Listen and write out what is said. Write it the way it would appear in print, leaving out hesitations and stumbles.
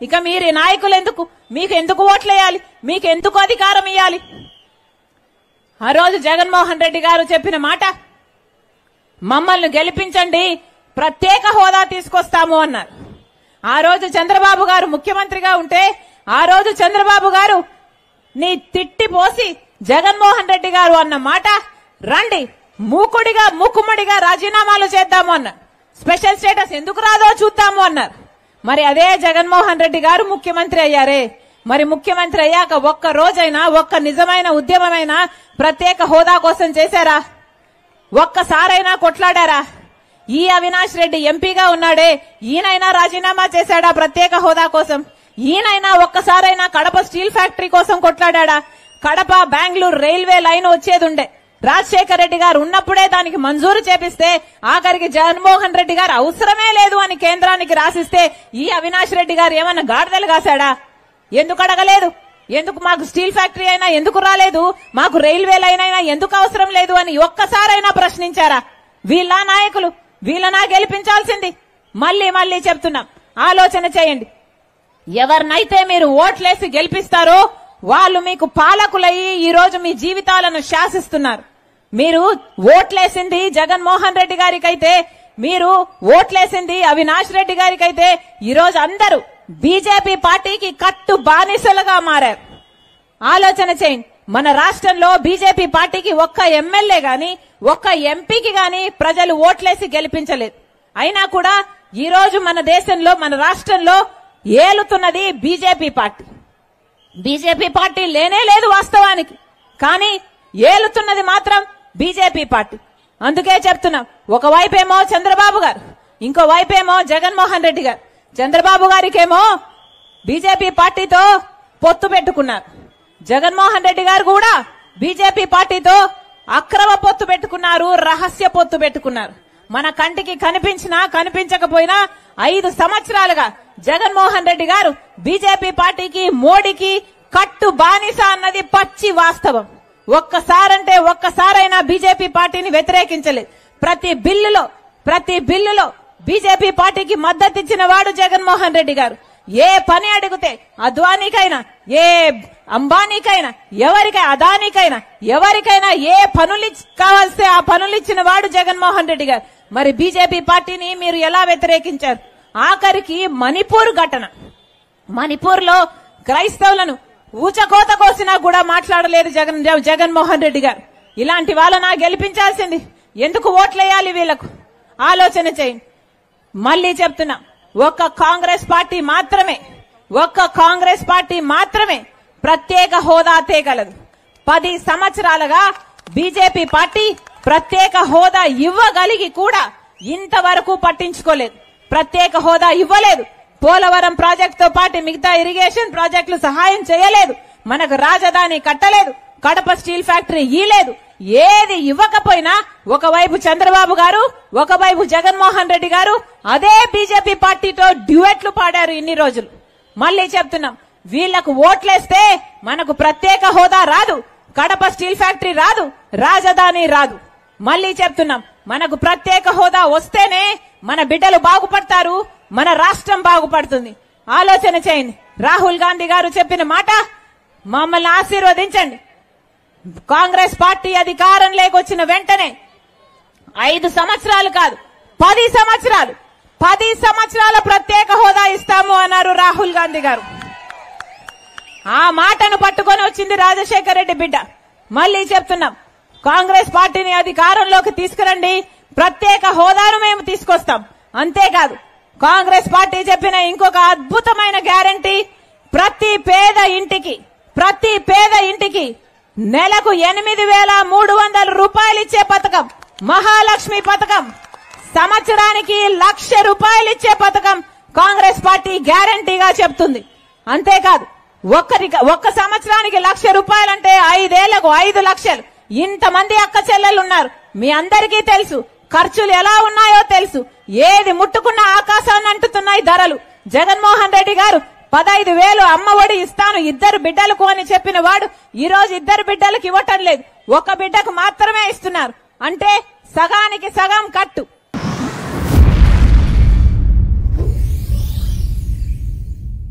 ఇక మీరు నాయకులు ఎందుకు? మీకు ఎందుకు ఓట్లేయాలి? మీకు ఎందుకు అధికారం ఇవ్వాలి? ఆ రోజు జగన్మోహన్ రెడ్డి గారు చెప్పిన మాట, మమ్మల్ని గెలిపించండి, ప్రత్యేక హోదా తీసుకొస్తాము అన్నారు. ఆ రోజు చంద్రబాబు గారు ముఖ్యమంత్రిగా ఉంటే ఆ రోజు చంద్రబాబు గారు నీ తిట్టిపోసి జగన్మోహన్ రెడ్డి గారు అన్న మాట, రండి మూకుమ్మడిగా రాజీనామాలు చేద్దాము అన్నారు. స్పెషల్ స్టేటస్ ఎందుకు రాదో చూద్దాము అన్నారు. మరి అదే జగన్మోహన్ రెడ్డి గారు ముఖ్యమంత్రి అయ్యారే. మరి ముఖ్యమంత్రి అయ్యాక ఒక్క రోజైనా ఒక్క నిజమైన ఉద్యమమైనా ప్రత్యేక హోదా కోసం చేశారా? ఒక్కసారైనా కొట్లాడారా? ఈ అవినాష్ రెడ్డి ఎంపీగా ఉన్నాడే, ఈయనైనా రాజీనామా చేశాడా ప్రత్యేక హోదా కోసం? ఈయనైనా ఒక్కసారైనా కడప స్టీల్ ఫ్యాక్టరీ కోసం కొట్లాడా? కడప బెంగళూరు రైల్వే లైన్ వచ్చేదుండే, రాజశేఖర రెడ్డి గారు ఉన్నప్పుడే దానికి మంజూరు చేపిస్తే ఆఖరికి జగన్మోహన్ రెడ్డి గారు అవసరమే లేదు అని కేంద్రానికి రాసిస్తే ఈ అవినాష్ రెడ్డి గారు ఏమన్నా గాడిదలు కాశాడా? ఎందుకు అడగలేదు? ఎందుకు మాకు స్టీల్ ఫ్యాక్టరీ అయినా ఎందుకు రాలేదు, మాకు రైల్వే లైన్ అయినా ఎందుకు అవసరం లేదు అని ఒక్కసారైనా ప్రశ్నించారా? వీళ్ళ నాయకులు, వీళ్ళనా గెలిపించాల్సింది? మళ్ళీ చెప్తున్నాం, ఆలోచన చేయండి. ఎవరినైతే మీరు ఓట్లేసి గెలిపిస్తారో వాళ్ళు మీకు పాలకులయ్యి ఈ రోజు మీ జీవితాలను శాసిస్తున్నారు. మీరు ఓట్లేసింది జగన్మోహన్ రెడ్డి గారికైతే, మీరు ఓట్లేసింది అవినాష్ రెడ్డి గారికైతే ఈ రోజు అందరూ బీజేపీ పార్టీకి కట్టు బానిసలుగా మారారు. ఆలోచన చేయండి. మన రాష్ట్రంలో బీజేపీ పార్టీకి ఒక్క ఎమ్మెల్యే గాని ఒక్క ఎంపీకి గాని ప్రజలు ఓట్లేసి గెలిపించలేదు. అయినా కూడా ఈ రోజు మన దేశంలో మన రాష్ట్రంలో ఏలుతున్నది బీజేపీ పార్టీ. బీజేపీ పార్టీ లేనే లేదు వాస్తవానికి, కానీ ఏలుతున్నది మాత్రం బీజేపీ పార్టీ. అందుకే చెప్తున్నాం, ఒకవైపేమో చంద్రబాబు గారు, ఇంకో వైపేమో జగన్మోహన్ రెడ్డి గారు. చంద్రబాబు గారికేమో బీజేపీ పార్టీతో పొత్తు పెట్టుకున్నారు, జగన్మోహన్ రెడ్డి గారు కూడా బీజేపీ పార్టీతో అక్రమ పొత్తు పెట్టుకున్నారు, రహస్య పొత్తు పెట్టుకున్నారు. మన కంటికి కనిపించినా కనిపించకపోయినా 5 సంవత్సరాలుగా జగన్మోహన్ రెడ్డి గారు బీజేపీ పార్టీకి మోడీకి కట్టు బానిస అన్నది పచ్చి వాస్తవం. ఒక్కసారంటే ఒక్కసారైనా బీజేపీ పార్టీని వ్యతిరేకించలేదు. ప్రతి బిల్లులో బీజేపీ పార్టీకి మద్దతు ఇచ్చిన వాడు జగన్మోహన్ రెడ్డి గారు. ఏ పని అడిగితే అద్వానీకైనా, ఏ అంబానీకైనా, అదానీకైనా ఎవరికైనా ఏ పనులు కావాల్సి ఆ పనులు ఇచ్చిన వాడు జగన్మోహన్ రెడ్డి గారు. మరి బీజేపీ పార్టీని మీరు ఎలా వ్యతిరేకించారు? ఆఖరికి మణిపూర్ ఘటన, మణిపూర్ లో క్రైస్తవులను ఊచకోత కోసినా కూడా మాట్లాడలేదు జగన్మోహన్ రెడ్డి గారు. ఇలాంటి వాళ్ళనా గెలిపించాల్సింది? ఎందుకు ఓట్లేయాలి వీళ్లకు? ఆలోచన చేయండి. మళ్ళీ చెప్తున్నా, ఒక్క కాంగ్రెస్ పార్టీ మాత్రమే ప్రత్యేక హోదా తేగలదు. 10 సంవత్సరాలుగా బీజేపీ పార్టీ ప్రత్యేక హోదా ఇవ్వగలిగి కూడా ఇంతవరకు పట్టించుకోలేదు. ప్రత్యేక హోదా ఇవ్వలేదు. పోలవరం ప్రాజెక్టుతో పాటు మిగతా ఇరిగేషన్ ప్రాజెక్టులు సహాయం చేయలేదు. మనకు రాజధాని కట్టలేదు. కడప స్టీల్ ఫ్యాక్టరీ ఇయ్యలేదు. ఏది ఇవ్వకపోయినా ఒకవైపు చంద్రబాబు గారు, ఒకవైపు జగన్మోహన్ రెడ్డి గారు అదే బీజేపీ పార్టీతో డ్యూయెట్లు పాడారు ఇన్ని రోజులు. మళ్ళీ చెప్తున్నాం, వీళ్లకు ఓట్లేస్తే మనకు ప్రత్యేక హోదా రాదు, కడప స్టీల్ ఫ్యాక్టరీ రాదు, రాజధాని రాదు. మళ్ళీ చెప్తున్నాం, మనకు ప్రత్యేక హోదా వస్తేనే మన బిడ్డలు బాగుపడతారు, మన రాష్ట్రం బాగుపడుతుంది. ఆలోచన చేయండి. రాహుల్ గాంధీ గారు చెప్పిన మాట, మమ్మల్ని ఆశీర్వదించండి. కాంగ్రెస్ పార్టీ అధికారం లేకొచ్చిన వెంటనే 5 సంవత్సరాలు కాదు 10 సంవత్సరాల ప్రత్యేక హోదా ఇస్తాము అన్నారు రాహుల్ గాంధీ గారు. ఆ మాటను పట్టుకొని వచ్చింది రాజశేఖర రెడ్డి బిడ్డ. మళ్ళీ చెప్తున్నాం, కాంగ్రెస్ పార్టీని అధికారంలోకి తీసుకురండి, ప్రత్యేక హోదాను మేము తీసుకొస్తాం. అంతేకాదు, కాంగ్రెస్ పార్టీ చెప్పిన ఇంకొక అద్భుతమైన గ్యారంటీ, ప్రతి పేద ఇంటికి నెలకు 8,300 రూపాయలు ఇచ్చే పథకం, మహాలక్ష్మి పథకం, సంవత్సరానికి 1,00,000 రూపాయలు ఇచ్చే పథకం కాంగ్రెస్ పార్టీ గ్యారంటీగా చెప్తుంది. అంతేకాదు, ఒక్క సంవత్సరానికి 1,00,000 రూపాయలంటే 5 ఏళ్లకు 5 లక్షలు. ఇంతమంది అక్క చెల్లెలు ఉన్నారు, మీ అందరికీ తెలుసు. ఖర్చులు ఎలా ఉన్నాయో తెలుసు. ఏది ముట్టుకున్న ఆకాశాన్ని అంటుతున్నాయి ధరలు. జగన్మోహన్ రెడ్డి గారు 15,000 అమ్మ ఒడి ఇస్తాను 2 బిడ్డలకు అని చెప్పిన వాడు ఈ రోజు 2 బిడ్డలకు ఇవ్వటం లేదు, 1 బిడ్డకు మాత్రమే ఇస్తున్నారు. అంటే సగానికి సగం కట్టు.